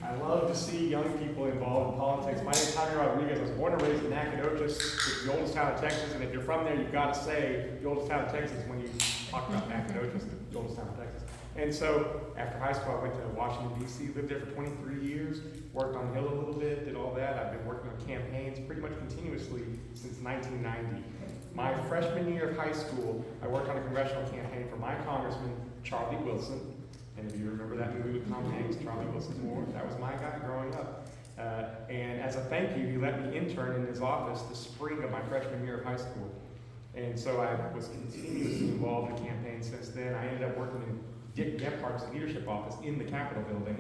I love to see young people involved in politics. My name's Jaime Rodriguez. I was born and raised in Nacogdoches, which is the oldest town of Texas. And if you're from there, you've got to say the oldest town of Texas when you talk about Nacogdoches, the oldest town of Texas. And so after high school, I went to Washington, D.C., lived there for 23 years, worked on the Hill a little bit, did all that. I've been working on campaigns pretty much continuously since 1990. My freshman year of high school, I worked on a congressional campaign for my congressman, Charlie Wilson. And if you remember that movie with Tom Hanks, Charlie Wilson's War, that was my guy growing up. And as a thank you, he let me intern in his office the spring of my freshman year of high school. And so I was continuously involved in campaigns since then. I ended up working in Dick Gephardt's leadership office in the Capitol building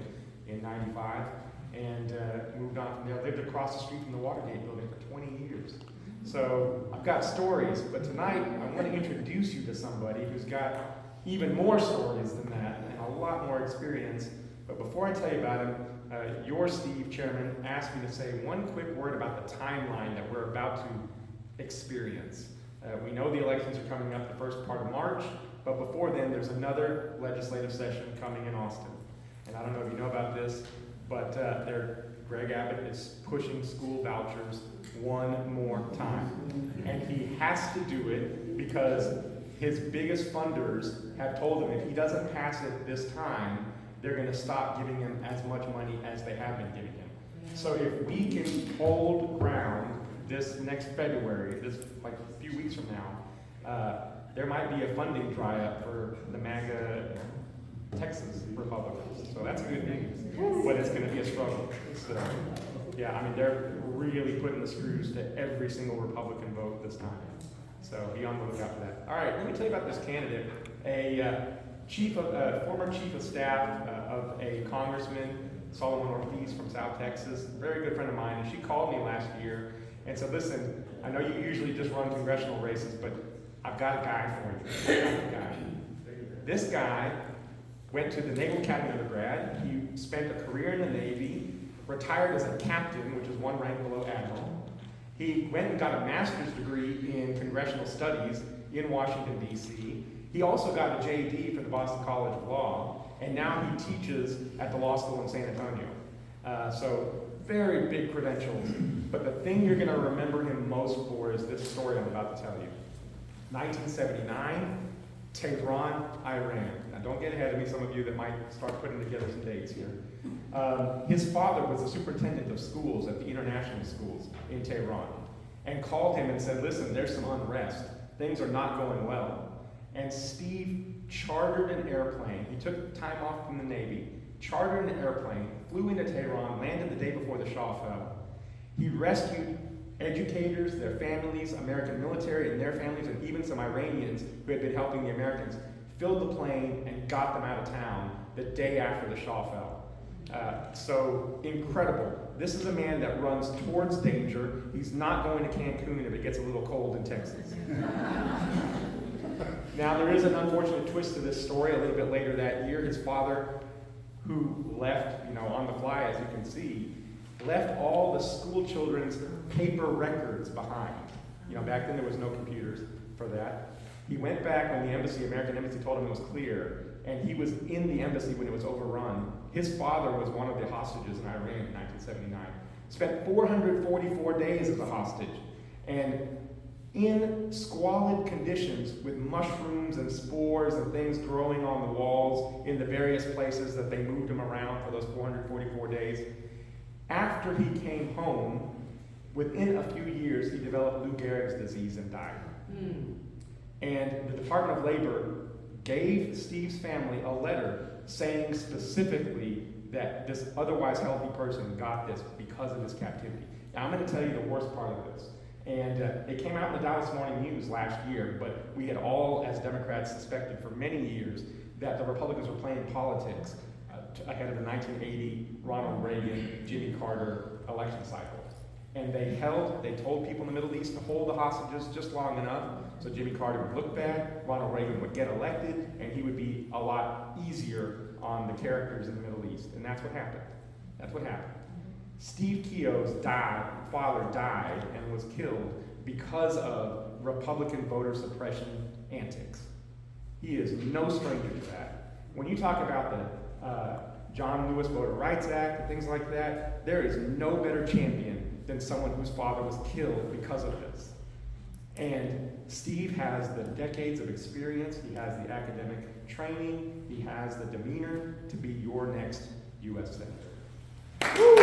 in '95, and moved on from there. I lived across the street from the Watergate building for 20 years. So I've got stories, but tonight I want to introduce you to somebody who's got even more stories than that and a lot more experience. But before I tell you about him, your Steve, Chairman, asked me to say one quick word about the timeline that we're about to experience. We know the elections are coming up the first part of March, but before then there's another legislative session coming in Austin. And I don't know if you know about this, but Greg Abbott is pushing school vouchers one more time. And he has to do it because his biggest funders have told him if he doesn't pass it this time, they're going to stop giving him as much money as they have been giving him. So if we can hold ground this next February, this like a few weeks from now, there might be a funding dry up for the MAGA Texas Republicans. So that's good news, but it's going to be a struggle. So, yeah, I mean, they're really putting the screws to every single Republican vote this time. So be on the lookout for that. All right, let me tell you about this candidate, a former chief of staff of a congressman, Solomon Ortiz from South Texas, very good friend of mine, and she called me last year and said, listen, I know you usually just run congressional races, but I've got a guy for you. I've got a guy. This guy went to the Naval Academy undergrad. He spent a career in the Navy, retired as a captain, which is one rank below admiral. He went and got a master's degree in congressional studies in Washington, D.C. He also got a JD from the Boston College of Law, and now he teaches at the law school in San Antonio. So very big credentials. But the thing you're going to remember him most for is this story I'm about to tell you. 1979, Tehran, Iran. Now don't get ahead of me, some of you that might start putting together some dates here. His father was the superintendent of schools at the international schools in Tehran and called him and said, listen, there's some unrest. Things are not going well. And Steve chartered an airplane. He took time off from the Navy, chartered an airplane, flew into Tehran, landed the day before the Shah fell. He rescued educators, their families, American military and their families, and even some Iranians who had been helping the Americans, filled the plane and got them out of town the day after the Shah fell. So incredible. This is a man that runs towards danger. He's not going to Cancun if it gets a little cold in Texas. Now there is an unfortunate twist to this story. A little bit later that year, his father, who left, on the fly as you can see, left all the school children's paper records behind. Back then there was no computers for that. He went back when the American embassy told him it was clear, and he was in the embassy when it was overrun. His father was one of the hostages in Iran in 1979. Spent 444 days as a hostage, and in squalid conditions with mushrooms and spores and things growing on the walls in the various places that they moved him around for those 444 days. After he came home, within a few years, he developed Lou Gehrig's disease and died. And the Department of Labor gave Steve's family a letter saying specifically that this otherwise healthy person got this because of his captivity. Now, I'm going to tell you the worst part of this. And it came out in the Dallas Morning News last year, but we had all, as Democrats, suspected for many years that the Republicans were playing politics ahead of the 1980 Ronald Reagan, Jimmy Carter election cycle. And they told people in the Middle East to hold the hostages just long enough so Jimmy Carter would look bad, Ronald Reagan would get elected, and he would be a lot easier on the characters in the Middle East. And that's what happened. That's what happened. Steve Keough's father died and was killed because of Republican voter suppression antics. He is no stranger to that. When you talk about John Lewis Voter Rights Act, and things like that. There is no better champion than someone whose father was killed because of this. And Steve has the decades of experience, he has the academic training, he has the demeanor to be your next U.S. Senator. Woo!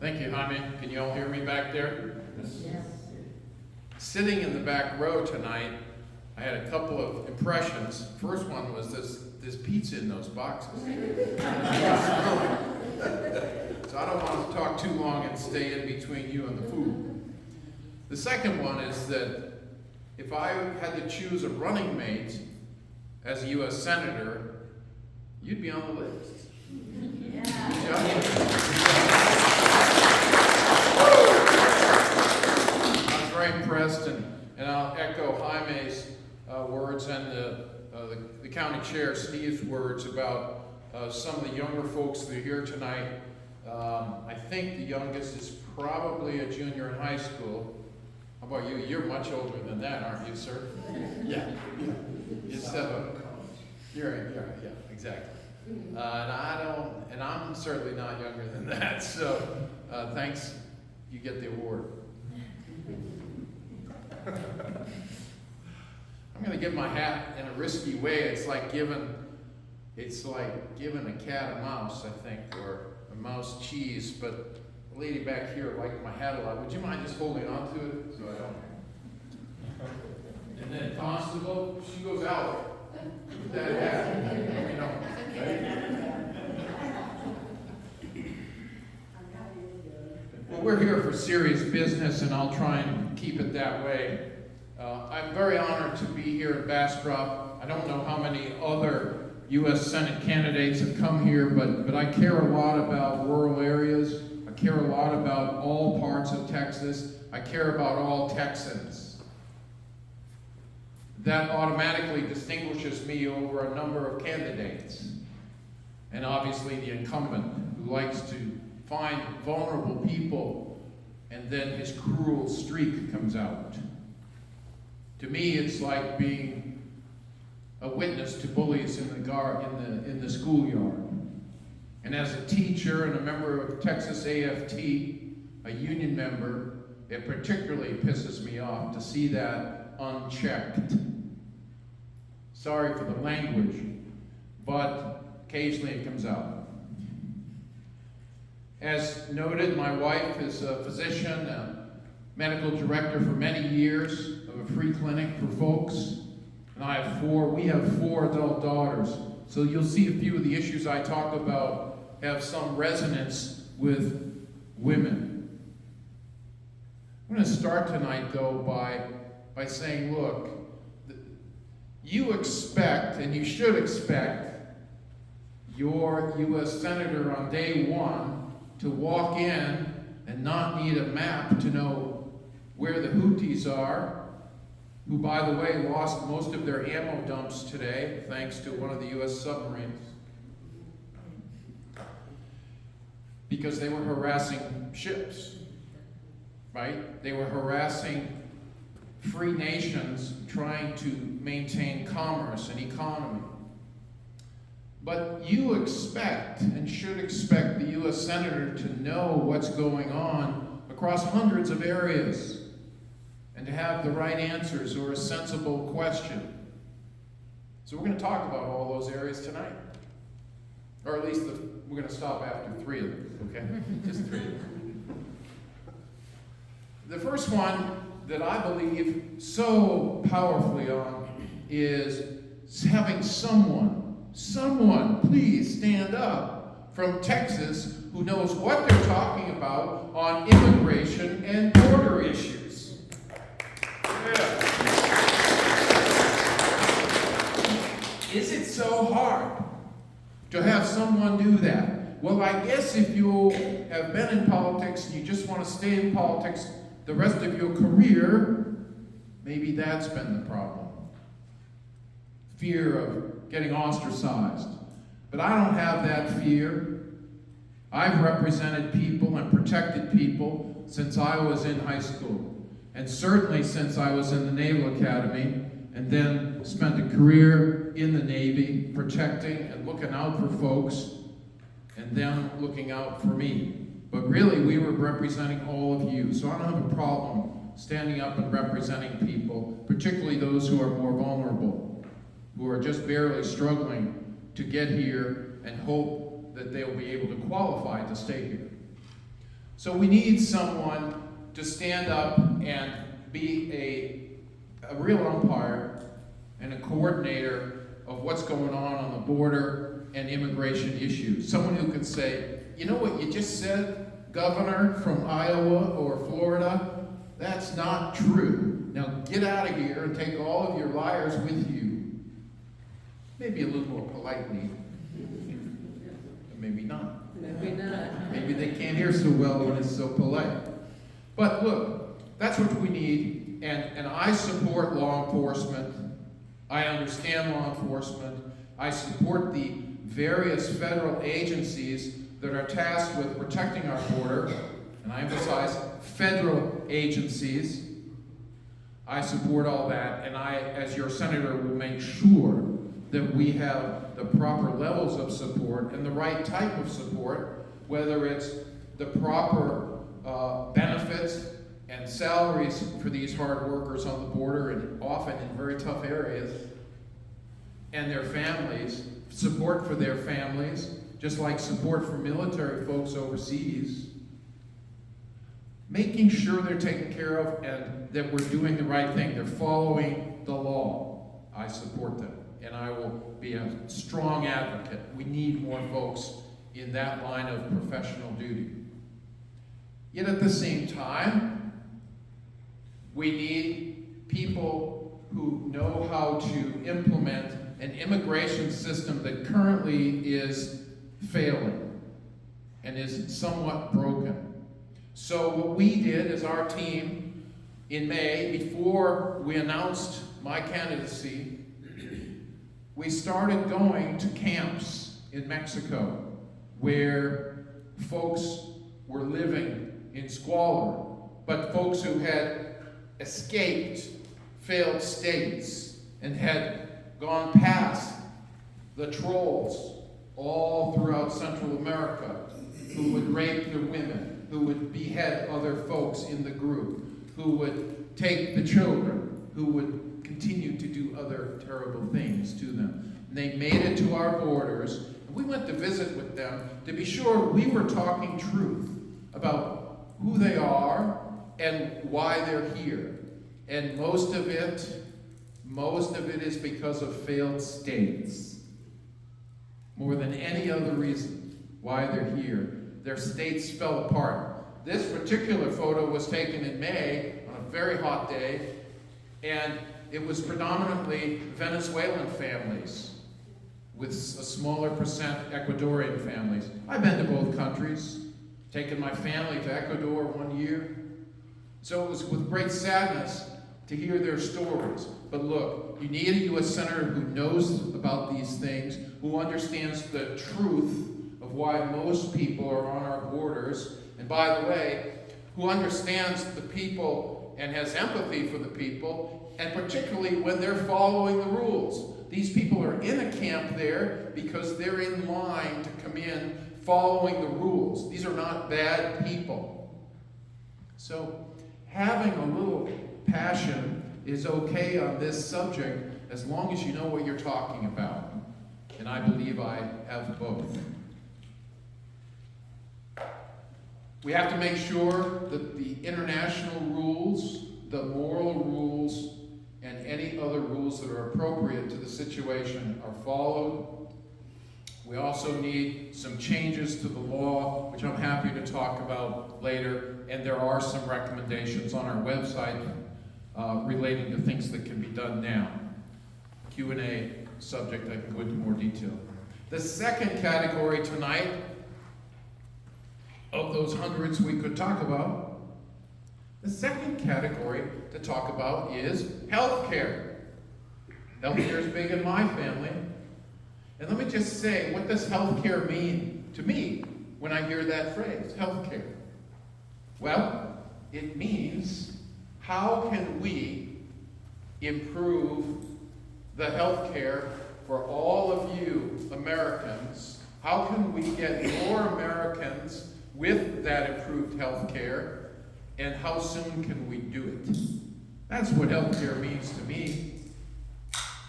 Thank you, Jaime. Can you all hear me back there? Yes. Sitting in the back row tonight, I had a couple of impressions. First one was this pizza in those boxes. So I don't want to talk too long and stay in between you and the food. The second one is that if I had to choose a running mate as a U.S. Senator, you'd be on the list. I was very impressed, and I'll echo Jaime's words and the county chair, Steve's words about some of the younger folks that are here tonight. I think the youngest is probably a junior in high school. How about you? You're much older than that, aren't you, sir? Yeah. Yeah, exactly. And I'm certainly not younger than that. So, thanks. You get the award. I'm going to give my hat in a risky way. It's like giving a cat a mouse, I think, or a mouse cheese. But the lady back here liked my hat a lot. Would you mind just holding on to it so I don't? And then Constable, she goes out with that hat. You know. Well, we're here for serious business, and I'll try and keep it that way. I'm very honored to be here at Bastrop. I don't know how many other U.S. Senate candidates have come here, but I care a lot about rural areas. I care a lot about all parts of Texas. I care about all Texans. That automatically distinguishes me over a number of candidates. And obviously the incumbent, who likes to find vulnerable people, and then his cruel streak comes out. To me, it's like being a witness to bullies in the schoolyard. And as a teacher and a member of Texas AFT, a union member, it particularly pisses me off to see that unchecked. Sorry for the language, but occasionally it comes out. As noted, my wife is a physician, a medical director for many years of a free clinic for folks. And we have four adult daughters. So you'll see a few of the issues I talk about have some resonance with women. I'm going to start tonight, though, by saying, look, you expect, and you should expect, your U.S. Senator on day one to walk in and not need a map to know where the Houthis are, who, by the way, lost most of their ammo dumps today, thanks to one of the U.S. submarines, because they were harassing ships, right? They were harassing free nations trying to maintain commerce and economy. But you expect, and should expect, the U.S. Senator to know what's going on across hundreds of areas, and to have the right answers or a sensible question. So we're going to talk about all those areas tonight. Or at least we're going to stop after 3 of them, okay? Just 3 of them. The first one that I believe so powerfully on is having someone, please stand up, from Texas who knows what they're talking about on immigration and border issues. Yeah. Is it so hard to have someone do that? Well, I guess if you have been in politics and you just want to stay in politics the rest of your career, maybe that's been the problem. Fear of getting ostracized. But I don't have that fear. I've represented people and protected people since I was in high school, and certainly since I was in the Naval Academy, and then spent a career in the Navy protecting and looking out for folks, and them looking out for me. But really, we were representing all of you, so I don't have a problem standing up and representing people, particularly those who are more vulnerable, who are just barely struggling to get here and hope that they'll be able to qualify to stay here. So we need someone to stand up and be a real umpire and a coordinator of what's going on the border and immigration issues. Someone who could say, you know what you just said, Governor from Iowa or Florida? That's not true. Now get out of here and take all of your liars with you. Maybe a little more politely. Maybe not. Maybe not. Maybe they can't hear so well when it's so polite. But look, that's what we need, and I support law enforcement. I understand law enforcement. I support the various federal agencies that are tasked with protecting our border, and I emphasize federal agencies. I support all that, and I, as your senator, will make sure that we have the proper levels of support and the right type of support, whether it's the proper benefits and salaries for these hard workers on the border and often in very tough areas, and their families, support for their families, just like support for military folks overseas, making sure they're taken care of and that we're doing the right thing. They're following the law. I support them, and I will be a strong advocate. We need more folks in that line of professional duty. Yet at the same time, we need people who know how to implement an immigration system that currently is failing and is somewhat broken. So what we did as our team in May, before we announced my candidacy, we started going to camps in Mexico where folks were living in squalor, but folks who had escaped failed states and had gone past the trolls all throughout Central America, who would rape the women, who would behead other folks in the group, who would take the children, who would continue to do other terrible things to them. And they made it to our borders, and we went to visit with them to be sure we were talking truth about who they are and why they're here. And most of it is because of failed states. More than any other reason why they're here. Their states fell apart. This particular photo was taken in May on a very hot day, and it was predominantly Venezuelan families with a smaller percent Ecuadorian families. I've been to both countries, taken my family to Ecuador 1 year. So it was with great sadness to hear their stories. But look, you need a U.S. Senator who knows about these things, who understands the truth of why most people are on our borders, and by the way, who understands the people and has empathy for the people, and particularly when they're following the rules. These people are in a camp there because they're in line to come in following the rules. These are not bad people. So having a little passion is okay on this subject as long as you know what you're talking about. And I believe I have both. We have to make sure that the international rules, the moral rules, and any other rules that are appropriate to the situation are followed. We also need some changes to the law, which I'm happy to talk about later, and there are some recommendations on our website relating to things that can be done now. Q&A subject, I can go into more detail. The second category tonight, of those hundreds we could talk about, the second category to talk about is healthcare. Healthcare is big in my family. And let me just say, what does healthcare mean to me? when I hear that phrase, healthcare? Well, it means, how can we improve the healthcare for all of you Americans? How can we get more Americans with that improved healthcare, and how soon can we do it? That's what healthcare means to me.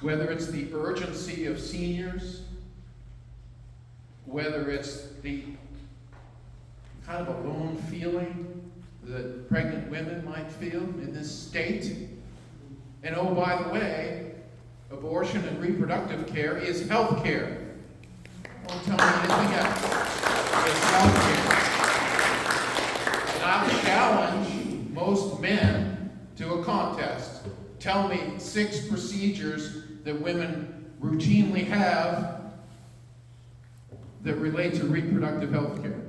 Whether it's the urgency of seniors, whether it's the kind of alone feeling that pregnant women might feel in this state. And oh, by the way, abortion and reproductive care is health care. Don't tell me anything else. It's health care. And I'll challenge most men to a contest. Tell me 6 procedures that women routinely have that relate to reproductive health care.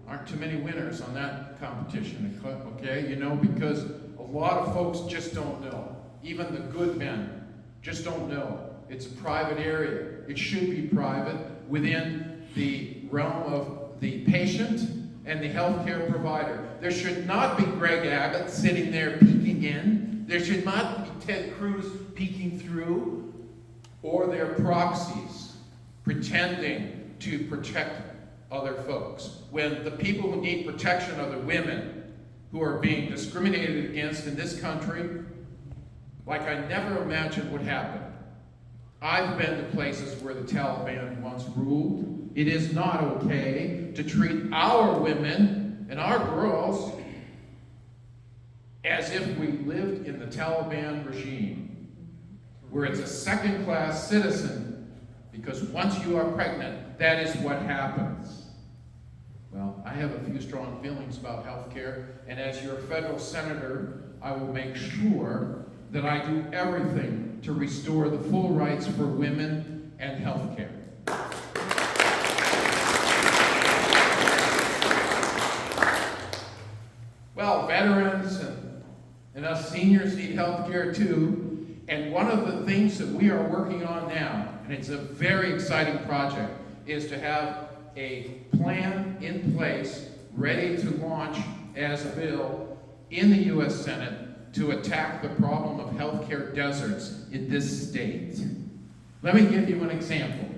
Aren't too many winners on that competition, okay? You know, because a lot of folks just don't know. Even the good men just don't know. It's a private area. It should be private within the realm of the patient and the healthcare provider. There should not be Greg Abbott sitting there peeking in. There should not be Ted Cruz peeking through, or their proxies pretending to protect other folks. When the people who need protection are the women who are being discriminated against in this country, like I never imagined would happen. I've been to places where the Taliban once ruled. It is not okay to treat our women and our girls as if we lived in the Taliban regime, where it's a second-class citizen, because once you are pregnant, that is what happens. Well, I have a few strong feelings about health care, and as your federal senator, I will make sure that I do everything to restore the full rights for women and health care. Well, veterans and us seniors need health care too, and one of the things that we are working on now, and it's a very exciting project, is to have a plan in place ready to launch as a bill in the U.S. Senate to attack the problem of healthcare deserts in this state. Let me give you an example.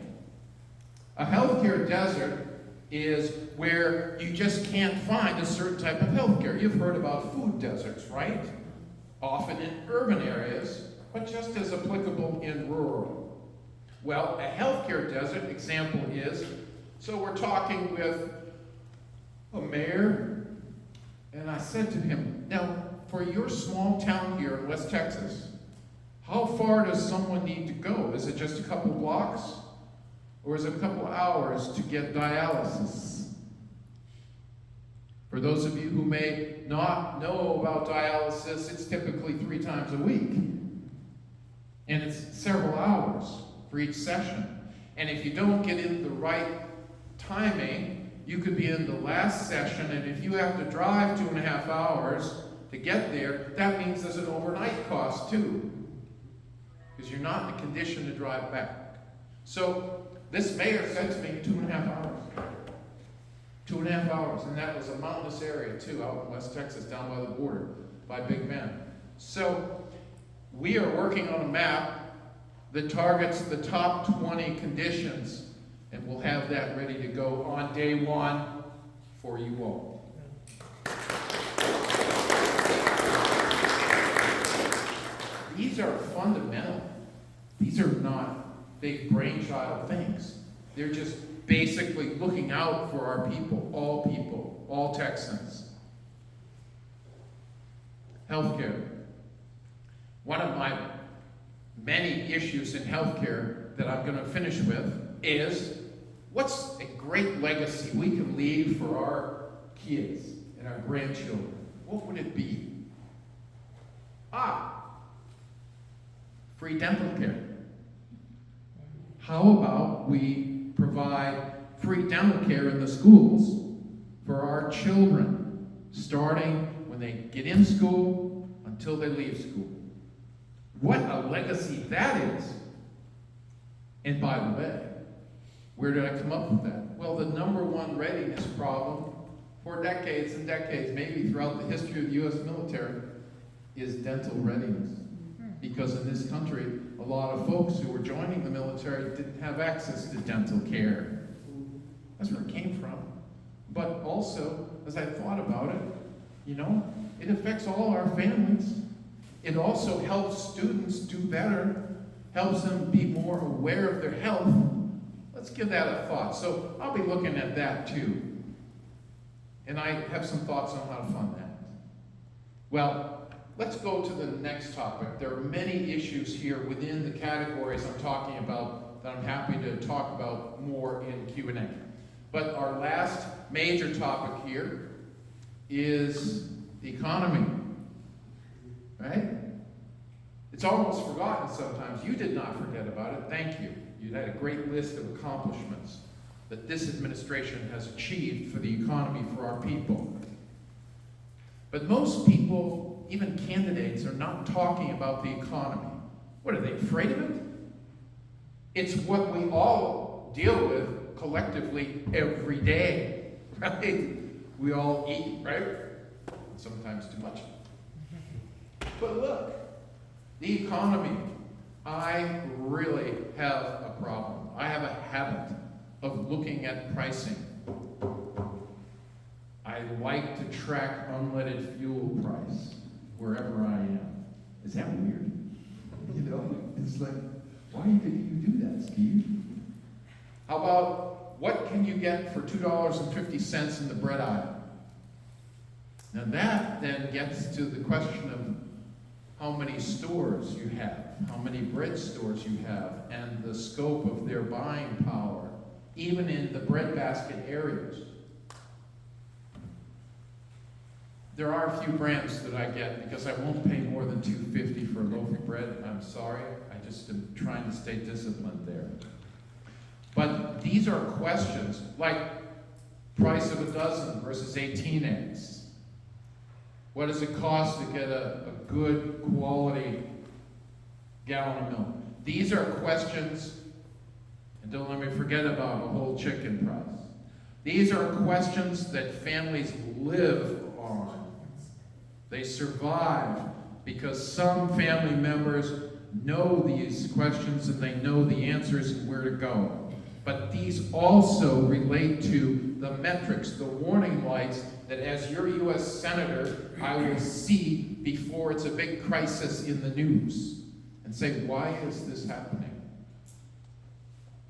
A healthcare desert is where you just can't find a certain type of healthcare. You've heard about food deserts, right? Often in urban areas, but just as applicable in rural. Well, a healthcare desert example is, so we're talking with a mayor, and I said to him, now, for your small town here in West Texas, how far does someone need to go? Is it just a couple blocks? Or is it a couple hours to get dialysis? For those of you who may not know about dialysis, it's typically 3 times a week. And it's several hours for each session. And if you don't get in the right timing, you could be in the last session, and if you have to drive 2.5 hours to get there, that means there's an overnight cost too, because you're not in a condition to drive back. So this mayor said to me 2.5 hours. 2.5 hours, and that was a mountainous area too, out in West Texas, down by the border, by Big Bend. So we are working on a map that targets the top 20 conditions, and we'll have that ready to go on day 1 for you all. These are fundamental. These are not big brainchild things. They're just basically looking out for our people, all Texans. Healthcare. One of my many issues in healthcare that I'm going to finish with is, what's a great legacy we can leave for our kids and our grandchildren? What would it be? Free dental care. How about we provide free dental care in the schools for our children, starting when they get in school until they leave school? What a legacy that is. And by the way, Where did I come up with that? Well, the number one readiness problem for decades and decades, maybe throughout the history of the U.S. military, is dental readiness. Because in this country, a lot of folks who were joining the military didn't have access to dental care. That's where it came from. But also, as I thought about it, it affects all our families. It also helps students do better, helps them be more aware of their health. Let's give that a thought. So I'll be looking at that too. And I have some thoughts on how to fund that. Well, let's go to the next topic. There are many issues here within the categories I'm talking about that I'm happy to talk about more in Q&A. But our last major topic here is the economy, right? It's almost forgotten sometimes. You did not forget about it. Thank you. You had a great list of accomplishments that this administration has achieved for the economy for our people. But most people, even candidates, are not talking about the economy. What, are they afraid of it? It's what we all deal with collectively every day, right? We all eat, right? Sometimes too much. But look, the economy, I really have a problem. I have a habit of looking at pricing. I like to track unleaded fuel price wherever I am. Is that weird? It's like, why did you do that, Steve? How about, what can you get for $2.50 in the bread aisle? Now that then gets to the question of how many stores you have, how many bread stores you have, and the scope of their buying power, even in the breadbasket areas. There are a few brands that I get because I won't pay more than $2.50 for a loaf of bread. I'm sorry, I just am trying to stay disciplined there. But these are questions like price of a dozen versus 18 eggs. What does it cost to get a good quality gallon of milk? These are questions, and don't let me forget about a whole chicken price. These are questions that families live on. They survive because some family members know these questions and they know the answers and where to go. But these also relate to the metrics, the warning lights that as your U.S. Senator, I will see before it's a big crisis in the news and say, why is this happening?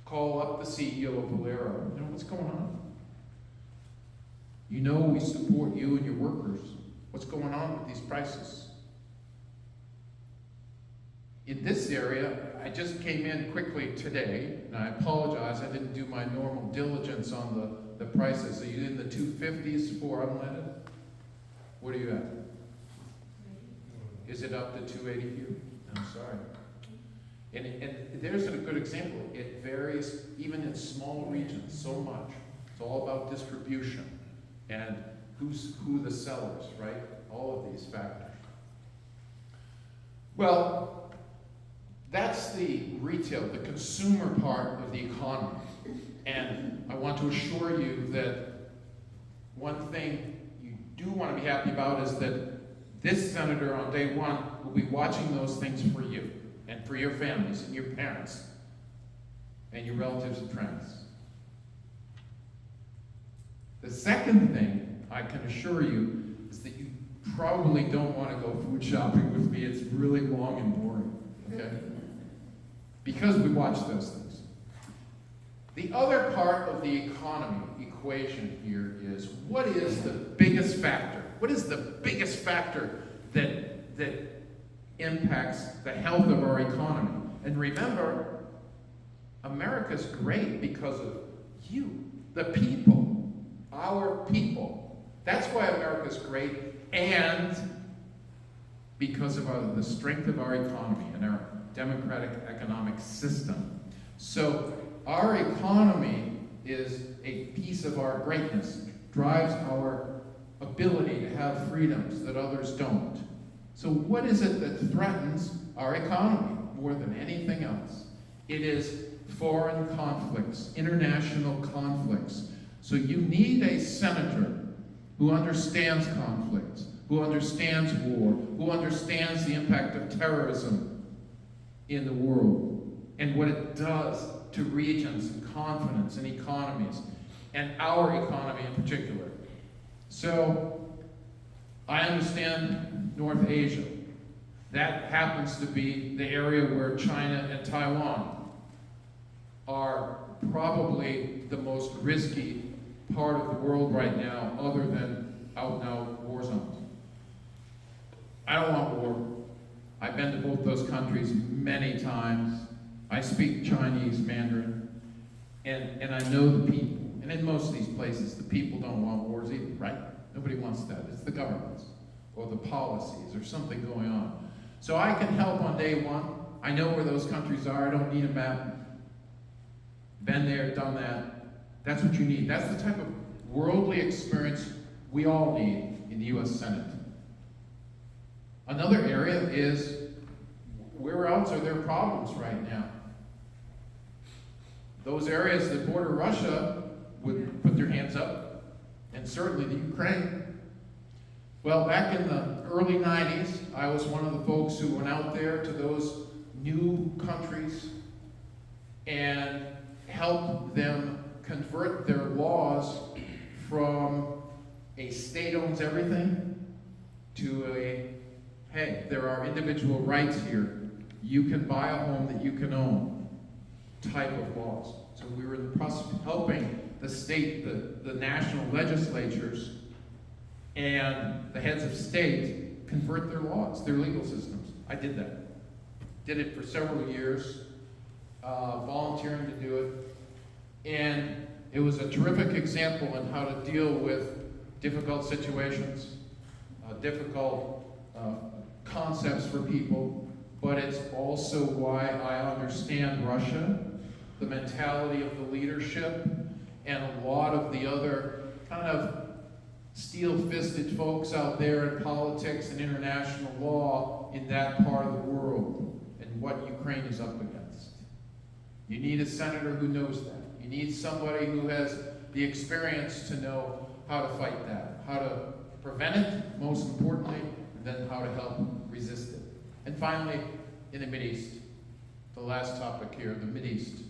Call up the CEO of Valero. What's going on? We support you and your workers. What's going on with these prices? In this area, I just came in quickly today, and I apologize, I didn't do my normal diligence on the prices. Are you in the 250s for unleaded? What are you at? Is it up to 280 here? I'm sorry. And there's a good example. It varies even in small regions so much. It's all about distribution and who the sellers, right? All of these factors. Well, that's the retail, the consumer part of the economy. And I want to assure you that one thing you do want to be happy about is that this senator on day one will be watching those things for you and for your families and your parents and your relatives and friends. The second thing I can assure you is that you probably don't want to go food shopping with me. It's really long and boring, okay? Because we watch those things. The other part of the economy equation here is, what is the biggest factor? What is the biggest factor that impacts the health of our economy? And remember, America's great because of you, the people, our people. That's why America's great, and because of the strength of our economy and our democratic economic system. So our economy is a piece of our greatness, drives our ability to have freedoms that others don't. So what is it that threatens our economy more than anything else? It is foreign conflicts, international conflicts. So you need a senator who understands conflicts, who understands war, who understands the impact of terrorism in the world and what it does to regions and continents and economies, and our economy in particular. So I understand North Asia. That happens to be the area where China and Taiwan are probably the most risky part of the world right now, other than out-and-out war zones. I don't want war. I've been to both those countries many times. I speak Chinese, Mandarin, and I know the people. And in most of these places, the people don't want wars either, right? Nobody wants that. It's the governments or the policies or something going on. So I can help on day one. I know where those countries are. I don't need a map. Been there, done that. That's what you need. That's the type of worldly experience we all need in the U.S. Senate. Another area is, where else are there problems right now? Those areas that border Russia would put their hands up, and certainly the Ukraine. Well, back in the early 90s, I was one of the folks who went out there to those new countries and helped them convert their laws from a state owns everything to a, hey, there are individual rights here. You can buy a home that you can own type of laws. So we were in the process of helping the state, the national legislatures and the heads of state convert their laws, their legal systems. I did that. Did it for several years, volunteering to do it. And it was a terrific example on how to deal with difficult situations, difficult concepts for people, but it's also why I understand Russia, the mentality of the leadership, and a lot of the other kind of steel-fisted folks out there in politics and international law in that part of the world and what Ukraine is up against. You need a senator who knows that. You need somebody who has the experience to know how to fight that, how to prevent it, most importantly, and then how to help resist it. And finally, in the Mideast, the last topic here, the Mideast.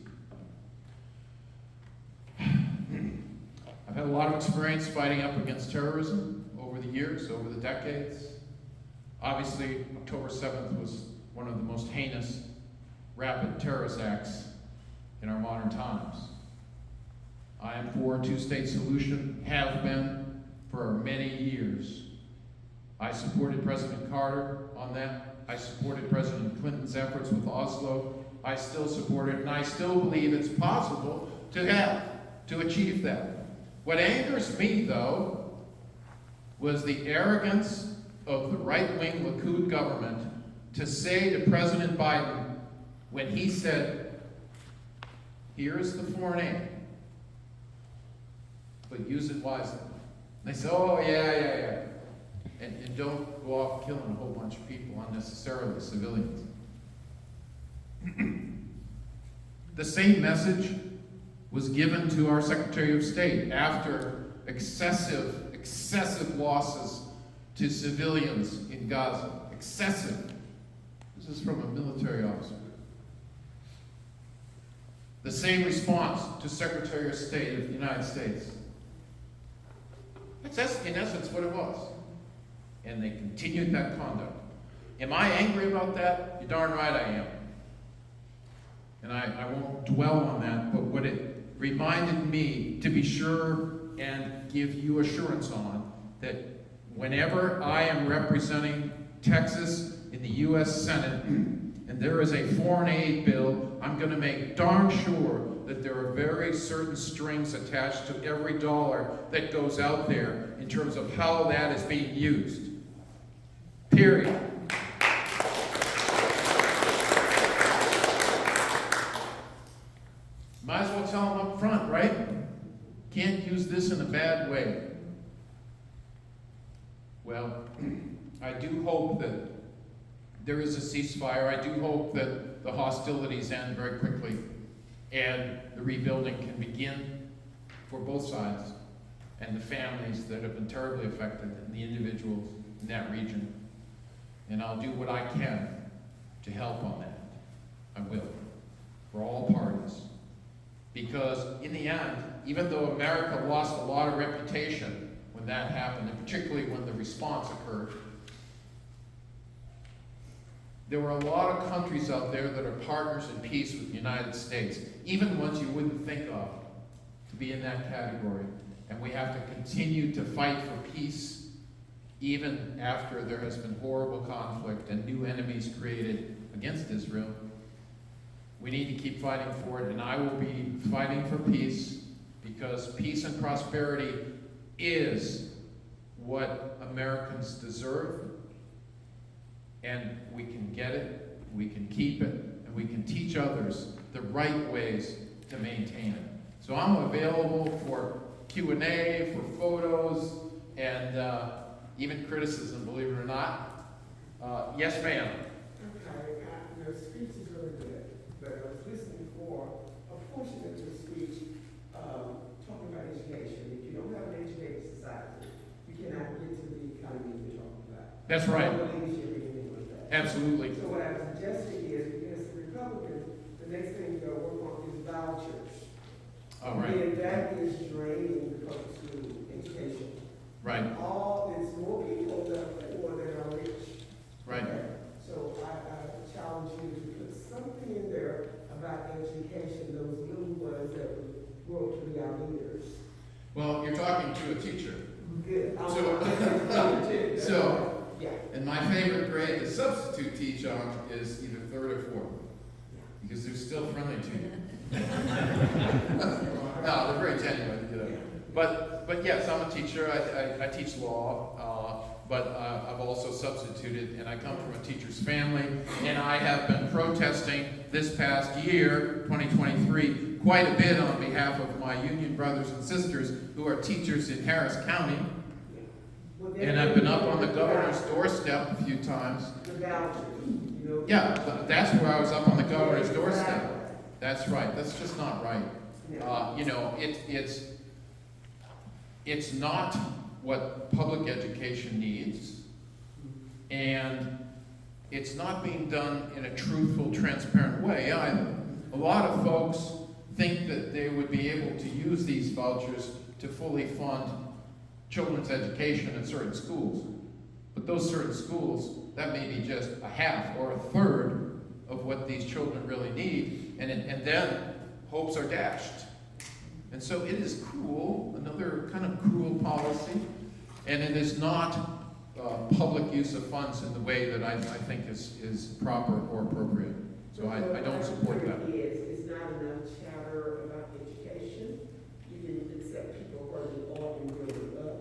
I've had a lot of experience fighting up against terrorism over the years, over the decades. Obviously, October 7th was one of the most heinous, rapid terrorist acts in our modern times. I am for a two-state solution, have been for many years. I supported President Carter on that. I supported President Clinton's efforts with Oslo. I still support it, and I still believe it's possible to achieve that. What angers me, though, was the arrogance of the right-wing Likud government to say to President Biden, when he said, here's the foreign aid, but use it wisely. And they say, oh, yeah. And don't go off killing a whole bunch of people unnecessarily, civilians. The same message was given to our Secretary of State after excessive losses to civilians in Gaza. Excessive. This is from a military officer. The same response to Secretary of State of the United States. That's in essence what it was. And they continued that conduct. Am I angry about that? You're darn right I am. And I won't dwell on that, but what it reminded me to be sure and give you assurance on, that whenever I am representing Texas in the U.S. Senate, and there is a foreign aid bill, I'm going to make darn sure that there are very certain strings attached to every dollar that goes out there in terms of how that is being used. Period. Might as well tell them up front, right? Can't use this in a bad way. Well, I do hope that there is a ceasefire. I do hope that the hostilities end very quickly. and the rebuilding can begin for both sides and the families that have been terribly affected and the individuals in that region. And I'll do what I can to help on that. I will, for all parties. Because in the end, even though America lost a lot of reputation when that happened, and particularly when the response occurred, there were a lot of countries out there that are partners in peace with the United States, even ones you wouldn't think of to be in that category. And we have to continue to fight for peace, even after there has been horrible conflict and new enemies created against Israel. We need to keep fighting for it, and I will be fighting for peace, because peace and prosperity is what Americans deserve, and we can get it, we can keep it, and we can teach others the right ways to maintain it. So I'm available for Q&A, for photos, and even criticism, believe it or not. Yes, ma'am. Okay, your speech is really good, but I was listening for a portion of your speech talking about education. If you don't have an educated society, you cannot get to the economy you're talking about. That's right. No leadership or anything like that. Absolutely. So what I'm suggesting is, because the Republicans, the next thing they'll work on is vouchers. All right. And that is draining the public school education. Right. It's more people that are poor than are rich. Right. So I challenge you to put something in there about education, those little ones that will grow to be our leaders. Well, you're talking to a teacher. Good. So, yeah. and my favorite grade to substitute teach on is either third or fourth, because they're still friendly to you. No, they're very genuine, you know. But yes, I'm a teacher. I teach law, but I've also substituted, and I come from a teacher's family, and I have been protesting this past year, 2023, quite a bit on behalf of my union brothers and sisters who are teachers in Harris County. And I've been up on the governor's doorstep a few times. The vouchers, you know. Yeah, that's where I was up on the governor's doorstep. That's right. That's just not right. You know, it's not what public education needs, and it's not being done in a truthful, transparent way either. A lot of folks think that they would be able to use these vouchers to fully fund children's education in certain schools. But those certain schools, that may be just a half or a third of what these children really need, and then hopes are dashed. And so it is cruel, another kind of cruel policy, and it is not public use of funds in the way that I think is proper or appropriate. So I don't support that. It's not enough chatter about education. You can accept people where they are and build it up,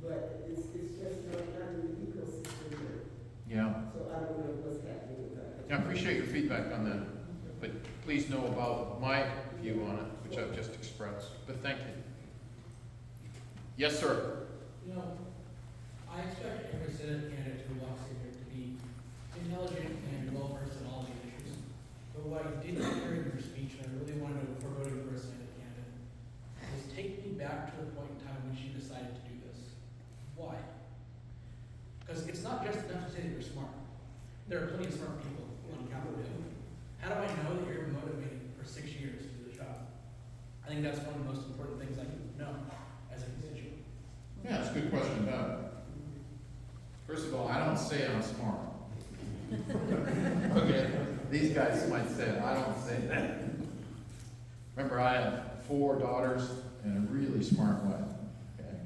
but it's just not in the ecosystem there. Yeah. So I don't know what's happening with that. I appreciate your feedback on that, but please know about my view on it, which I've just expressed. But thank you. Yes, sir. You know, I expect every Senate candidate who walks in here to be intelligent and well-versed in all the issues. But what I didn't hear in your speech, and I really want to know before voting for a Senate candidate, is take me back to the point in time when she decided to do this. Why? Because it's not just enough to say that you're smart. There are plenty of smart people on Capitol Hill. How do I know that you're motivated for 6 years to do the job? I think that's one of the most important things I can know as a constituent. Yeah, it's a good question, Doug. First of all, I don't say I'm smart. Okay, these guys might say it. I don't say that. Remember, I have 4 daughters and a really smart wife. Okay?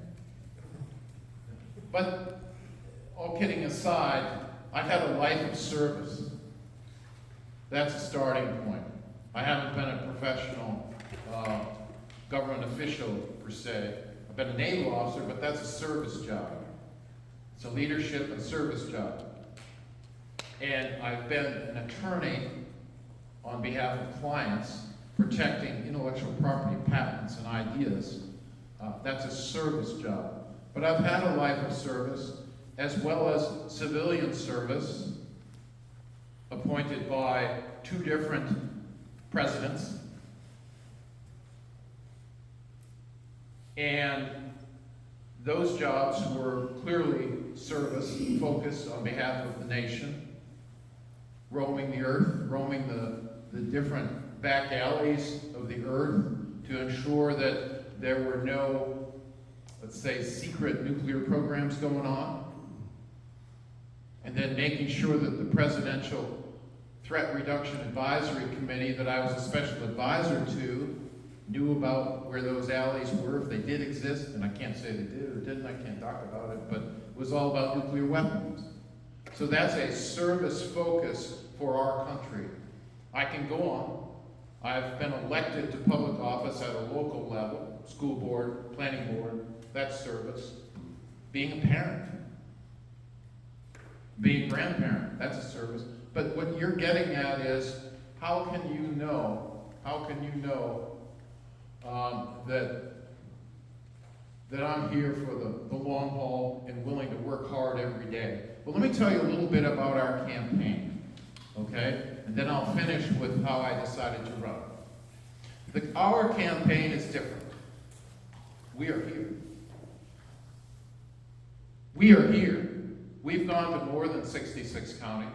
But all kidding aside, I've had a life of service. That's a starting point. I haven't been a professional government official per se. I've been a naval officer, but that's a service job. It's a leadership and service job. And I've been an attorney on behalf of clients protecting intellectual property, patents, and ideas. That's a service job. But I've had a life of service as well as civilian service appointed by 2 different presidents And those jobs were clearly service focused on behalf of the nation, roaming the earth, roaming the different back alleys of the earth to ensure that there were no, let's say, secret nuclear programs going on, and then making sure that the Presidential Threat Reduction Advisory Committee that I was a special advisor to knew about where those alleys were, if they did exist, and I can't say they did or didn't, I can't talk about it, but it was all about nuclear weapons. So that's a service focus for our country. I can go on. I've been elected to public office at a local level, school board, planning board, that's service. Being a parent, being a grandparent, that's a service. But what you're getting at is, how can you know that I'm here for the long haul and willing to work hard every day? But let me tell you a little bit about our campaign, okay? And then I'll finish with how I decided to run. Our campaign is different. We are here. We are here. We've gone to more than 66 counties.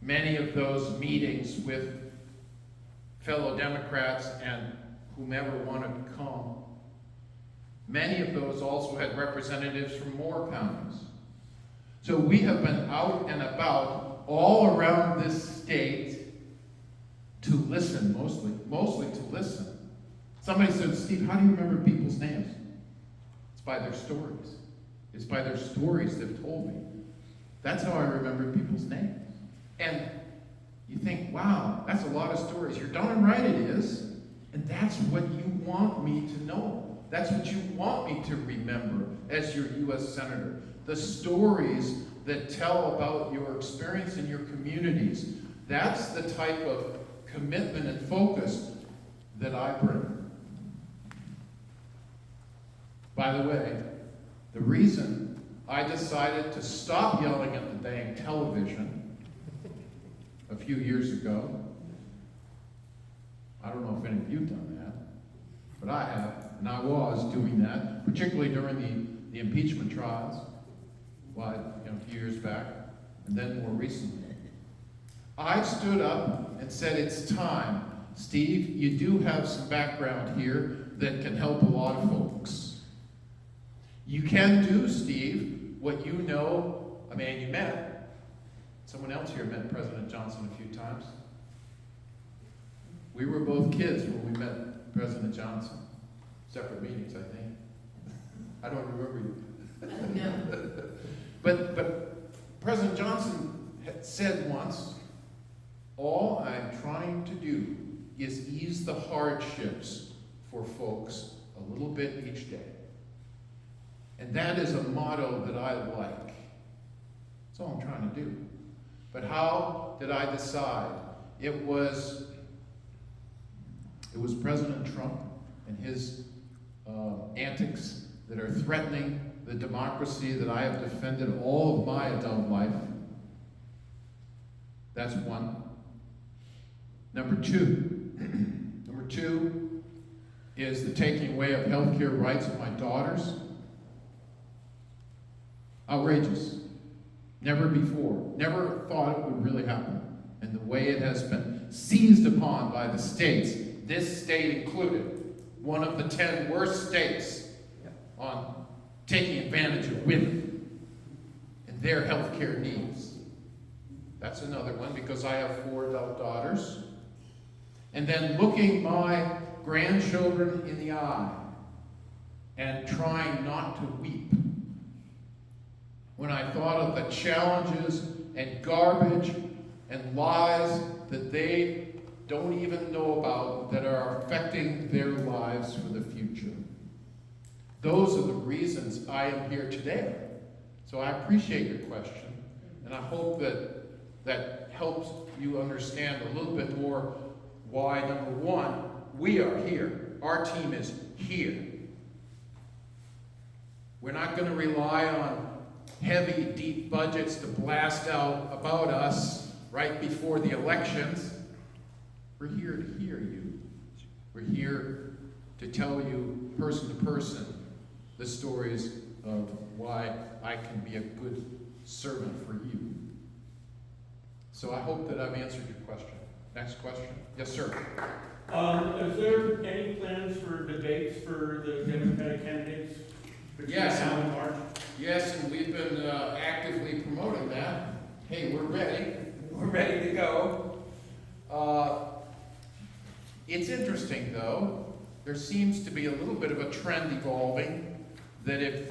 Many of those meetings with fellow Democrats and whomever wanted to come. Many of those also had representatives from more counties. So we have been out and about all around this state to listen, mostly to listen. Somebody said, Steve, how do you remember people's names? It's by their stories. It's by their stories they've told me. That's how I remember people's names. And you think, wow, that's a lot of stories. You're darn right it is. And that's what you want me to know. That's what you want me to remember as your U.S. Senator. The stories that tell about your experience in your communities. That's the type of commitment and focus that I bring. By the way, the reason I decided to stop yelling at the dang television a few years ago, I don't know if any of you've done that, but I have, and I was doing that, particularly during the impeachment trials, a few years back, and then more recently. I stood up and said, it's time. Steve, you do have some background here that can help a lot of folks. You can do, Steve, what you know. I mean, you met. Someone else here met President Johnson a few times. We were both kids when we met President Johnson. Separate meetings, I think. I don't remember you. No. But President Johnson had said once, all I'm trying to do is ease the hardships for folks a little bit each day. And that is a motto that I like. That's all I'm trying to do. But how did I decide? It was President Trump and his antics that are threatening the democracy that I have defended all of my adult life. That's one. Number two is the taking away of health care rights of my daughters. Outrageous. Never before. Never thought it would really happen. And the way it has been seized upon by the states, this state included, one of the 10 worst states on taking advantage of women and their health care needs. That's another one, because I have 4 adult daughters. And then looking my grandchildren in the eye and trying not to weep when I thought of the challenges and garbage and lies that they don't even know about that are affecting their lives for the future. Those are the reasons I am here today. So I appreciate your question, and I hope that helps you understand a little bit more why, number one, we are here. Our team is here. We're not going to rely on heavy, deep budgets to blast out about us right before the elections. We're here to hear you. We're here to tell you person to person the stories of why I can be a good servant for you. So I hope that I've answered your question. Next question. Yes, sir. Is there any plans for debates for the Democratic candidates between Yes. now and March? Yes, and we've been actively promoting that. Hey, we're ready. We're ready to go. It's interesting, though. There seems to be a little bit of a trend evolving that if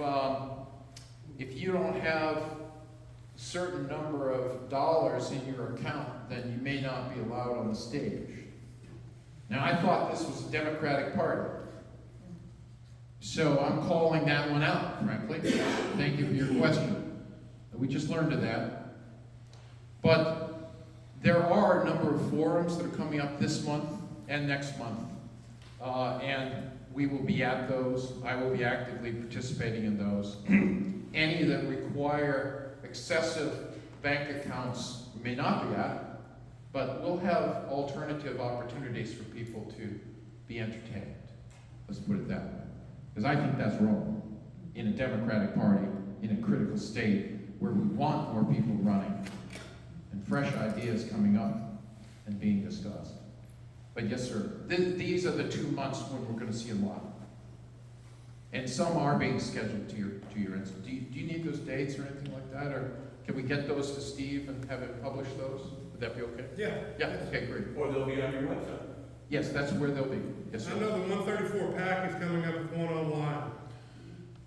you don't have a certain number of dollars in your account, then you may not be allowed on the stage. Now, I thought this was a Democratic Party. So I'm calling that one out, frankly. Thank you for your question. We just learned of that. But there are a number of forums that are coming up this month and next month. And we will be at those. I will be actively participating in those. Any that require excessive bank accounts we may not be at, but we'll have alternative opportunities for people to be entertained. Let's put it that way. Because I think that's wrong in a Democratic Party, in a critical state where we want more people running and fresh ideas coming up and being discussed. But yes, sir, these are the 2 months when we're going to see a lot. And some are being scheduled to your institute. Do you need those dates or anything like that? Or can we get those to Steve and have him publish those? Would that be okay? Yeah. Yeah, okay, great. Or they'll be on your website. Yes, that's where they'll be. Yes, sir. I know the 134 pack is coming up with one online.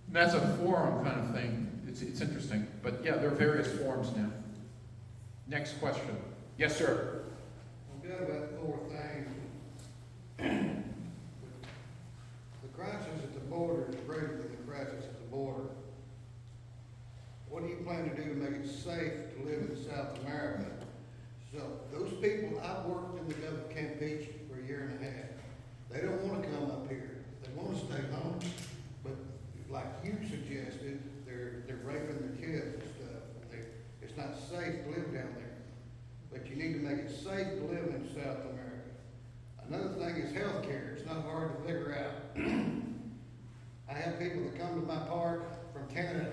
That's a forum kind of thing. It's interesting. But yeah, there are various forums now. Next question. Yes, sir. I've got about 4 things. The crisis at the border is greater than the crisis at the border. What do you plan to do to make it safe to live in South America? So those people, I've worked in the Gulf of Campeche for a year and a half. They don't want to come up here. They want to stay home. But like you suggested, they're raping their kids and stuff. It's not safe to live down there. But you need to make it safe to live in South America. Another thing is health care. It's not hard to figure out. I have people that come to my park from Canada,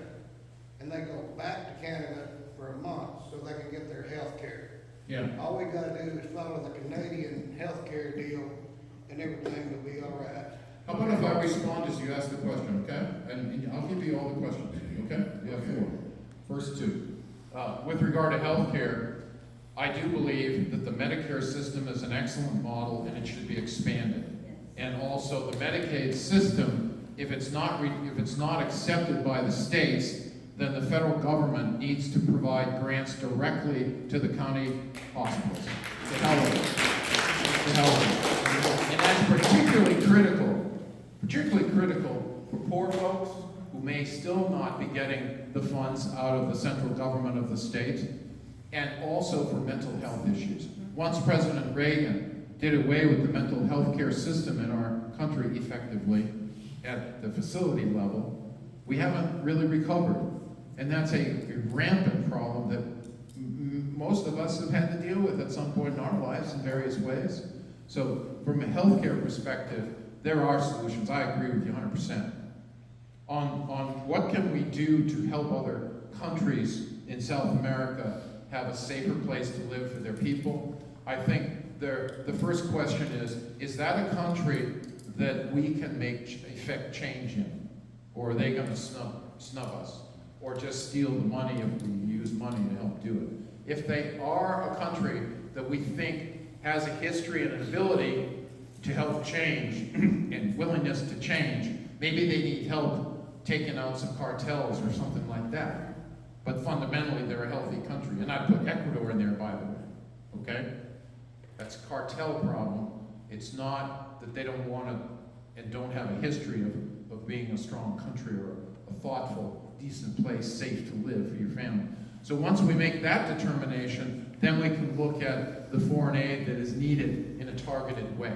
and they go back to Canada for a month so they can get their health care. Yeah. All we gotta do is follow the Canadian health care deal, and everything will be all right. How about if I respond as you ask the question, okay? And I'll give you all the questions, okay? You have 4. First 2. With regard to health care, I do believe that the Medicare system is an excellent model and it should be expanded. And also the Medicaid system, if it's not accepted by the states, then the federal government needs to provide grants directly to the county hospitals to help them. And that's particularly critical for poor folks who may still not be getting the funds out of the central government of the state, and also for mental health issues. Once President Reagan did away with the mental health care system in our country effectively at the facility level, we haven't really recovered. And that's a rampant problem that most of us have had to deal with at some point in our lives in various ways. So from a healthcare perspective, there are solutions. I agree with you 100%. On what can we do to help other countries in South America have a safer place to live for their people? I think the first question is that a country that we can effect change in? Or are they going to snub us? Or just steal the money if we use money to help do it? If they are a country that we think has a history and an ability to help change and willingness to change, maybe they need help taking out some cartels or something like that. But fundamentally, they're a healthy country. And I put Ecuador in there, by the way, okay? That's a cartel problem. It's not that they don't want to and don't have a history of being a strong country or a thoughtful, decent place, safe to live for your family. So once we make that determination, then we can look at the foreign aid that is needed in a targeted way.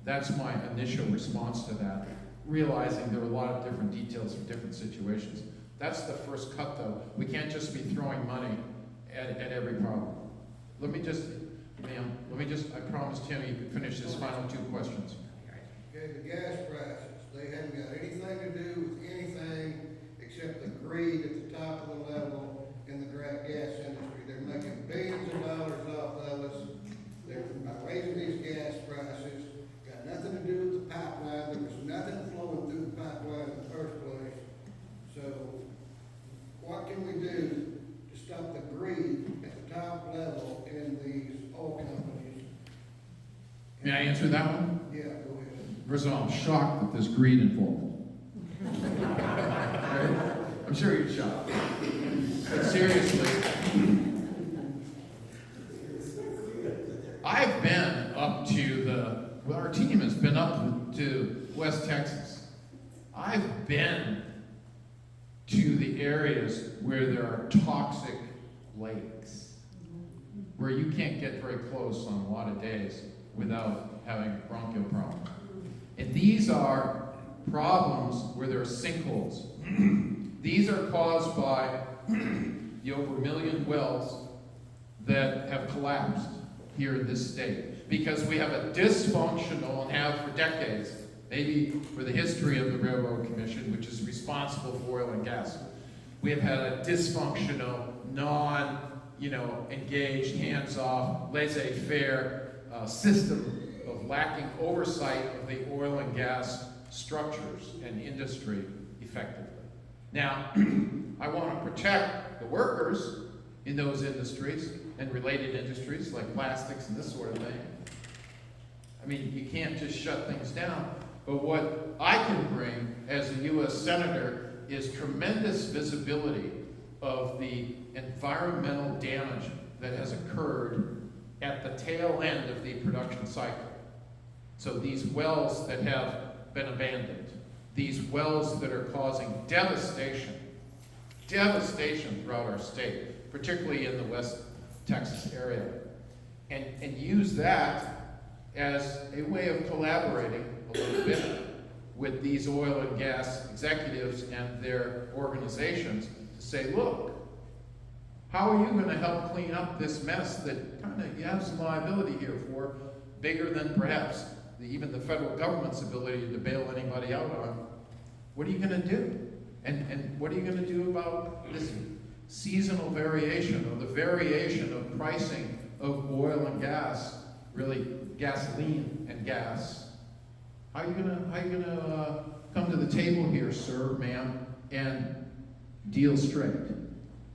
That's my initial response to that, realizing there are a lot of different details for different situations. That's the first cut, though. We can't just be throwing money at every problem. Let me just, I promised him he could finish his final 2 questions. Got Okay, the gas prices, they haven't got anything to do with anything except the greed at the top of the level in the gas industry. They're making billions of dollars off of us. They're by raising these gas prices. Got nothing to do with the pipeline. There was nothing flowing through the pipeline in the first place. So what can we do to stop the greed at the top level in these oil companies? May I answer that one? Yeah, go ahead. First of all, I'm shocked that there's greed involved. Okay? I'm sure you're shocked. But seriously, I've been up to our team has been up to West Texas. I've been to the areas where there are toxic lakes, where you can't get very close on a lot of days without having a bronchial problem. And these are problems where there are sinkholes. These are caused by the over 1 million wells that have collapsed here in this state. Because we have a dysfunctional, and have for decades, maybe for the history of the Railroad Commission, which is responsible for oil and gas, we have had a dysfunctional, engaged, hands-off, laissez-faire system of lacking oversight of the oil and gas structures and industry effectively. Now, I want to protect the workers in those industries and related industries like plastics and this sort of thing. I mean, you can't just shut things down. But what I can bring as a U.S. Senator is tremendous visibility of the environmental damage that has occurred at the tail end of the production cycle. So these wells that have been abandoned, these wells that are causing devastation throughout our state, particularly in the West Texas area, and use that as a way of collaborating a little bit with these oil and gas executives and their organizations to say, look, how are you going to help clean up this mess that kind of you have some liability here for, bigger than perhaps even the federal government's ability to bail anybody out on? What are you going to do? And what are you going to do about this seasonal variation, or the variation of pricing of oil and gas, really gasoline and gas? How are you gonna come to the table here, sir, ma'am, and deal straight?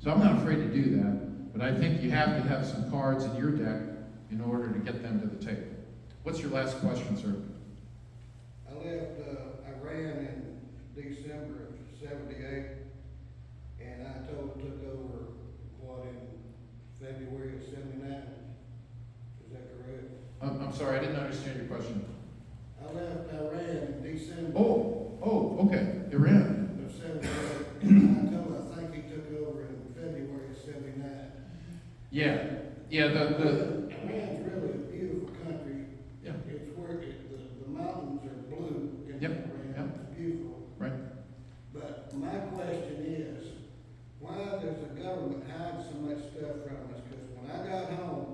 So I'm not afraid to do that, but I think you have to have some cards in your deck in order to get them to the table. What's your last question, sir? I left Iran in December of '78, and I took over in February of '79. Is that correct? I'm sorry, I didn't understand your question. I left Iran in December Okay, Iran. of '78, and I think he took over in February of '79. Yeah, Iran's really a beautiful country. Yeah. It's where the mountains are blue in Yep, Iran. yep. It's beautiful. Right. But my question is, why does the government hide so much stuff from us? Because when I got home,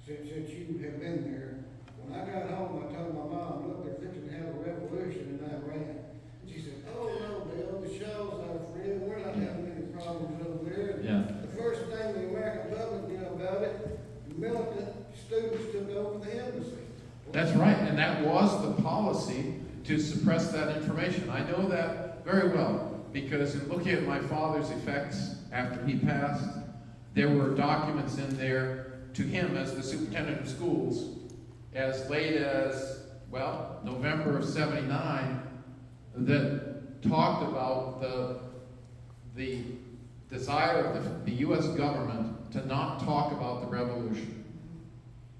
since you have been there, when I got home, I told my mom, look, they're fixing to have a revolution in Iran. She said, oh no, Bill, the show's our friend. We're not having any problems over there. Yeah. The first thing the American public knew about it, militant students took over the embassy. That's right, and that was the policy to suppress that information. I know that very well, because in looking at my father's effects after he passed, there were documents in there to him as the superintendent of schools as late as, November of '79, that talked about the desire of the U.S. government to not talk about the revolution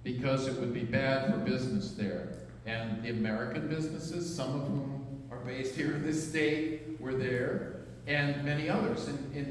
because it would be bad for business there. And the American businesses, some of whom are based here in this state, were there, and many others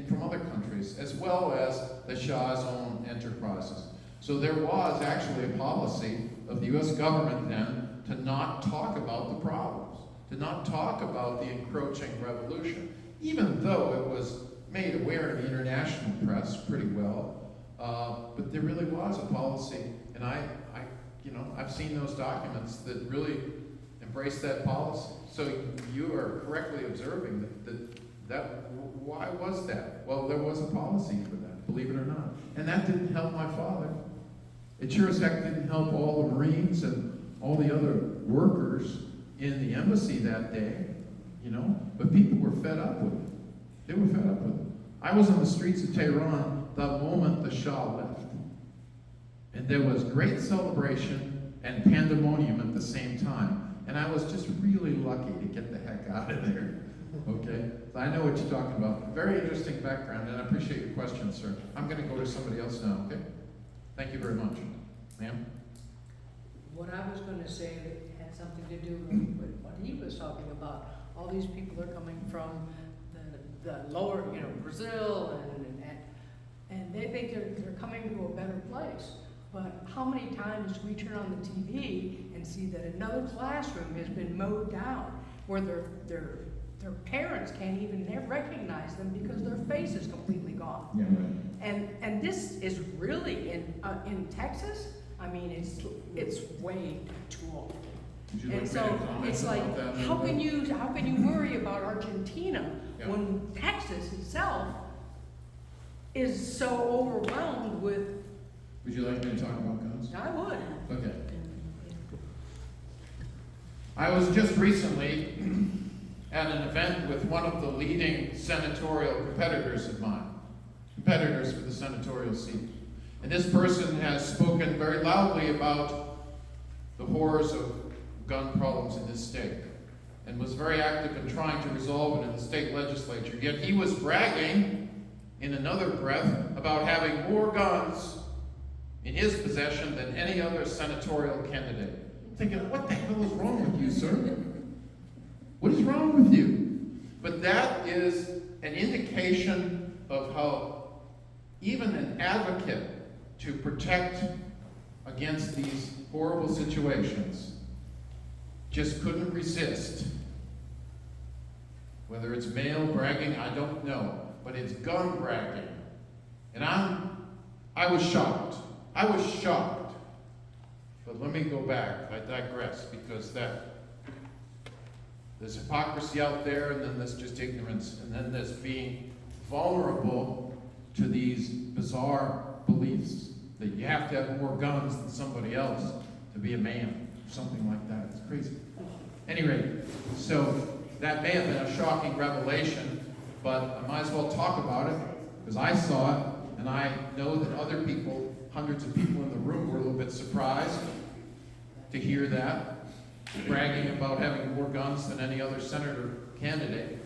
from other countries, as well as the Shah's own enterprises. So there was actually a policy of the U.S. government then to not talk about the problems, to not talk about the encroaching revolution, even though it was made aware in the international press pretty well. But there really was a policy, and I've seen those documents that really embrace that policy. So you are correctly observing why was that? Well, there was a policy for that, believe it or not. And that didn't help my father. It sure as heck didn't help all the Marines and all the other workers in the embassy that day, you know. But people were fed up with it. They were fed up with it. I was on the streets of Tehran the moment the Shah left. And there was great celebration and pandemonium at the same time. And I was just really lucky to get the heck out of there. Okay? So I know what you're talking about. Very interesting background, and I appreciate your question, sir. I'm going to go to somebody else now, okay? Thank you very much. Ma'am? What I was going to say had something to do with what he was talking about. All these people are coming from the lower, you know, Brazil, and they think they're coming to a better place. But how many times do we turn on the TV and see that another classroom has been mowed down, where their parents can't even recognize them because their face is completely gone? Yeah, right. And this is really in Texas. I mean, it's way too old. Would you And like so me to comment it's like, about that? how can you worry about Argentina Yeah. when Texas itself is so overwhelmed with? Would you like me to talk about guns? I would. Okay. I was just recently at an event with one of the leading senatorial competitors of mine, competitors for the senatorial seat. And this person has spoken very loudly about the horrors of gun problems in this state, and was very active in trying to resolve it in the state legislature. Yet he was bragging in another breath about having more guns in his possession than any other senatorial candidate. I'm thinking, what the hell is wrong with you, sir? What is wrong with you? But that is an indication of how even an advocate to protect against these horrible situations just couldn't resist. Whether it's male bragging, I don't know, but it's gun bragging. And I was shocked. I was shocked. But let me go back. I digress, because there's hypocrisy out there, and then there's just ignorance, and then there's being vulnerable to these bizarre beliefs that you have to have more guns than somebody else to be a man, or something like that. It's crazy. Anyway, so that may have been a shocking revelation, but I might as well talk about it, because I saw it, and I know that other people, hundreds of people in the room, were a little bit surprised to hear that, bragging about having more guns than any other senator candidate.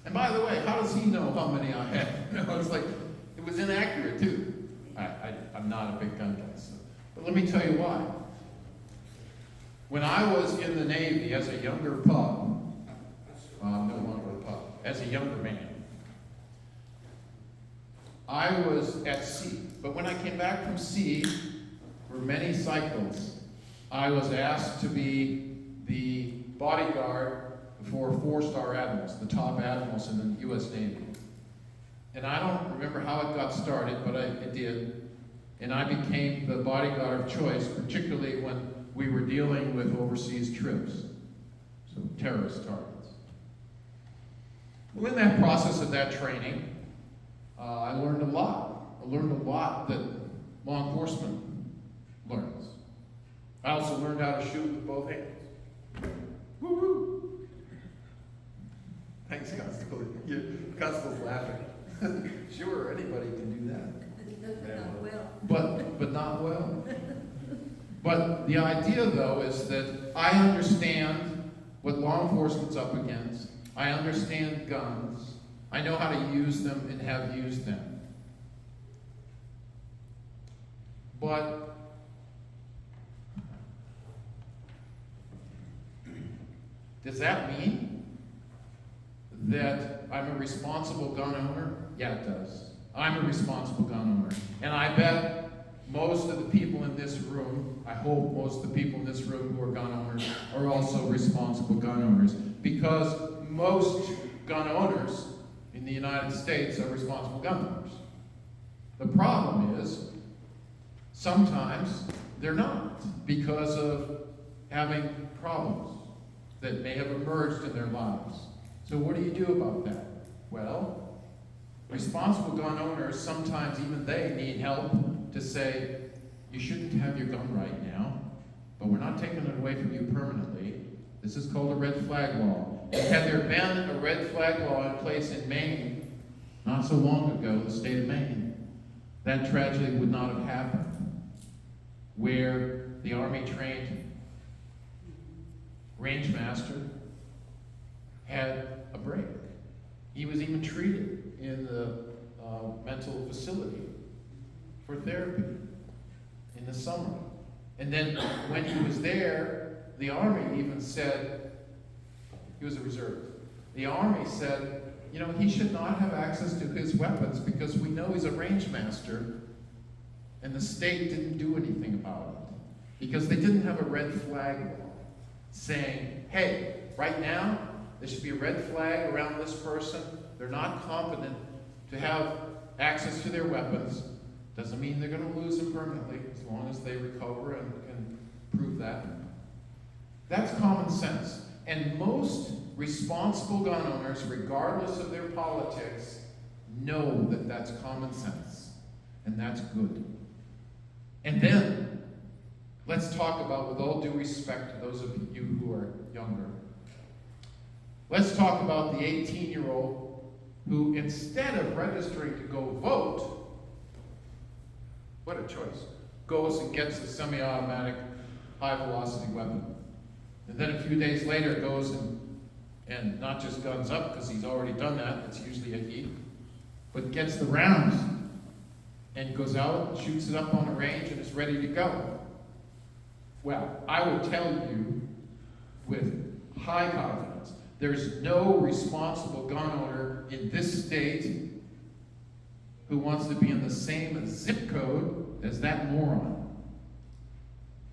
And by the way, how does he know how many I had? You know, it's like, it was inaccurate too. I'm not a big gun guy, so. But let me tell you why. When I was in the Navy as a younger pup, I'm no longer a pup, as a younger man, I was at sea. But when I came back from sea, for many cycles, I was asked to be the bodyguard for 4-star admirals, the top admirals in the U.S. Navy. And I don't remember how it got started, but it did. And I became the bodyguard of choice, particularly when we were dealing with overseas trips, so terrorist targets. Well, in that process of that training, I learned a lot. I learned a lot that law enforcement learns. I also learned how to shoot with both hands. Woo-hoo! Thanks, Constable. Constable's laughing. Sure, anybody can do that. Not well. But not well. But the idea, though, is that I understand what law enforcement's up against. I understand guns. I know how to use them and have used them. But does that mean that I'm a responsible gun owner? Yeah, it does. I'm a responsible gun owner. And I bet most of the people in this room, I hope most of the people in this room who are gun owners are also responsible gun owners. Because most gun owners in the United States are responsible gun owners. The problem is, sometimes they're not, because of having problems. that may have emerged in their lives. So what do you do about that? Well, responsible gun owners, sometimes even they need help to say, you shouldn't have your gun right now, but we're not taking it away from you permanently. This is called a red flag law. And had there been a red flag law in place in Maine, not so long ago, the state of Maine, that tragedy would not have happened, where the Army trained range master had a break. He was even treated in the mental facility for therapy in the summer. And then when he was there, the Army even said, he was a reserve. The Army said, you know, he should not have access to his weapons because we know he's a range master, and the state didn't do anything about it because they didn't have a red flag law saying, hey, right now, there should be a red flag around this person. They're not competent to have access to their weapons. Doesn't mean they're going to lose them permanently, as long as they recover and can prove that. That's common sense. And most responsible gun owners, regardless of their politics, know that that's common sense. And that's good. And then, let's talk about, with all due respect to those of you who are younger, let's talk about the 18-year-old who, instead of registering to go vote, what a choice, goes and gets a semi-automatic high-velocity weapon. And then a few days later goes and not just guns up, because he's already done that, it's usually a heat, but gets the rounds and goes out, shoots it up on a range, and is ready to go. Well, I will tell you with high confidence, there's no responsible gun owner in this state who wants to be in the same zip code as that moron.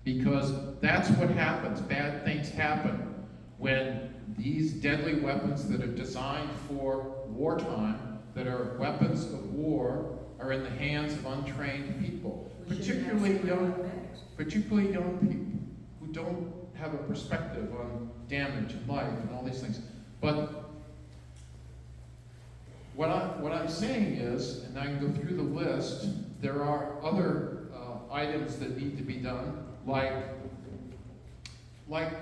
Because that's what happens. Bad things happen when these deadly weapons that are designed for wartime, that are weapons of war, are in the hands of untrained people, particularly young people who don't have a perspective on damage and life and all these things. But what I'm saying is, and I can go through the list, there are other items that need to be done, like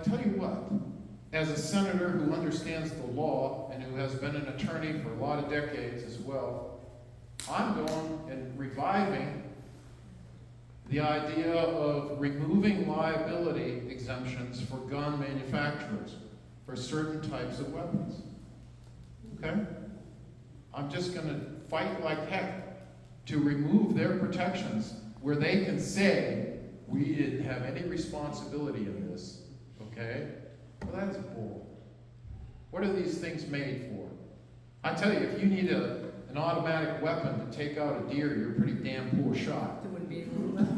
tell you what, as a senator who understands the law and who has been an attorney for a lot of decades as well, I'm going and reviving the idea of removing liability exemptions for gun manufacturers for certain types of weapons. Okay? I'm just going to fight like heck to remove their protections where they can say, we didn't have any responsibility in this. Okay? Well, that's bull. What are these things made for? I tell you, if you need an automatic weapon to take out a deer, you're a pretty damn poor shot. There wouldn't be any left.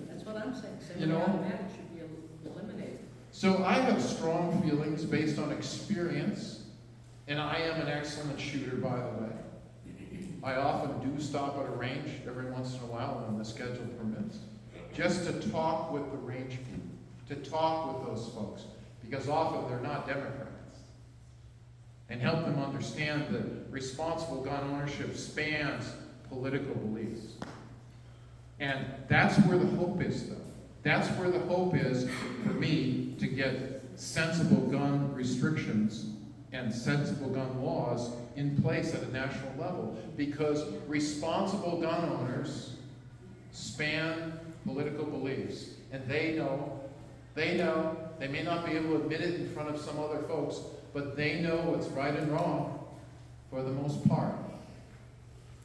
That's what I'm saying. You know? Semi-automatic should be eliminated. So I have strong feelings based on experience, and I am an excellent shooter, by the way. I often do stop at a range every once in a while when the schedule permits, just to talk with the range people, to talk with those folks, because often they're not Democrats, and help them understand that responsible gun ownership spans political beliefs. And that's where the hope is, though. That's where the hope is for me to get sensible gun restrictions and sensible gun laws in place at a national level, because responsible gun owners span political beliefs, and they know, they may not be able to admit it in front of some other folks, but they know what's right and wrong for the most part.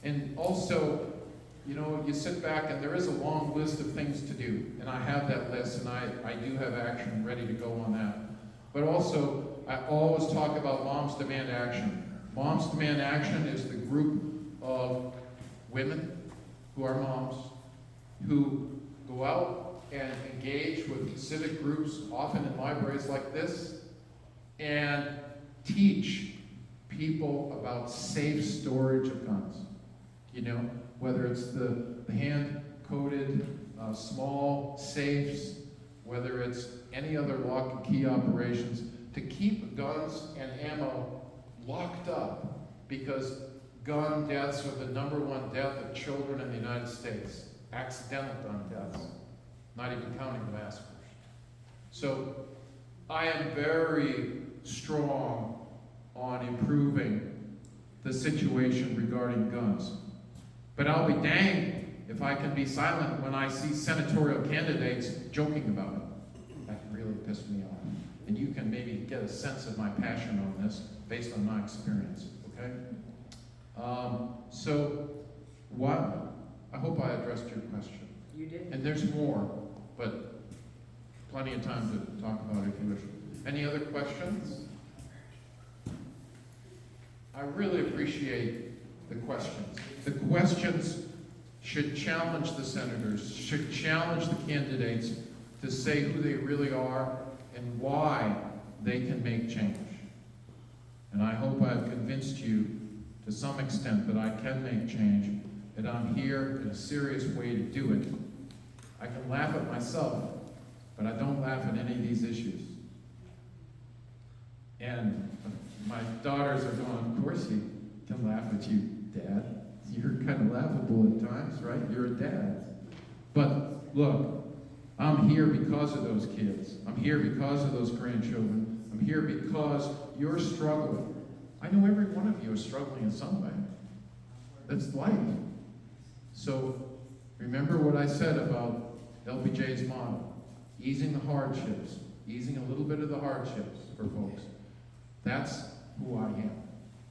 And also, you know, you sit back and there is a long list of things to do, and I have that list, and I do have action ready to go on that. But also, I always talk about Moms Demand Action. Moms Demand Action is the group of women who are moms who go out and engage with civic groups, often in libraries like this, and teach people about safe storage of guns. You know, whether it's the hand-coded small safes, whether it's any other lock and key operations, to keep guns and ammo locked up, because gun deaths are the #1 death of children in the United States. Accidental gun deaths, not even counting the massacres. So I am very strong on improving the situation regarding guns. But I'll be danged if I can be silent when I see senatorial candidates joking about it. That really pissed me off. And you can maybe get a sense of my passion on this based on my experience, okay? So, what, I hope I addressed your question. You did. And there's more, but plenty of time to talk about it if you wish. Any other questions? I really appreciate the questions. The questions should challenge the senators, should challenge the candidates to say who they really are and why they can make change. And I hope I've convinced you to some extent that I can make change, that I'm here in a serious way to do it. I can laugh at myself, but I don't laugh at any of these issues. And my daughters are going, of course he can laugh at you, Dad. You're kind of laughable at times, right? You're a dad. But look, I'm here because of those kids. I'm here because of those grandchildren. I'm here because you're struggling. I know every one of you is struggling in some way. That's life. So remember what I said about LBJ's model. Easing the hardships. Easing a little bit of the hardships for folks. That's who I am.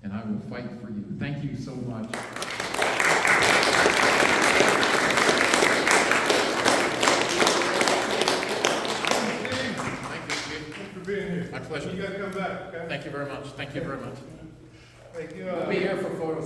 And I will fight for you. Thank you so much. Thanks for being here. My pleasure. You gotta come back, okay? Thank you very much. Thank you very much. Thank you. We'll be here for photos.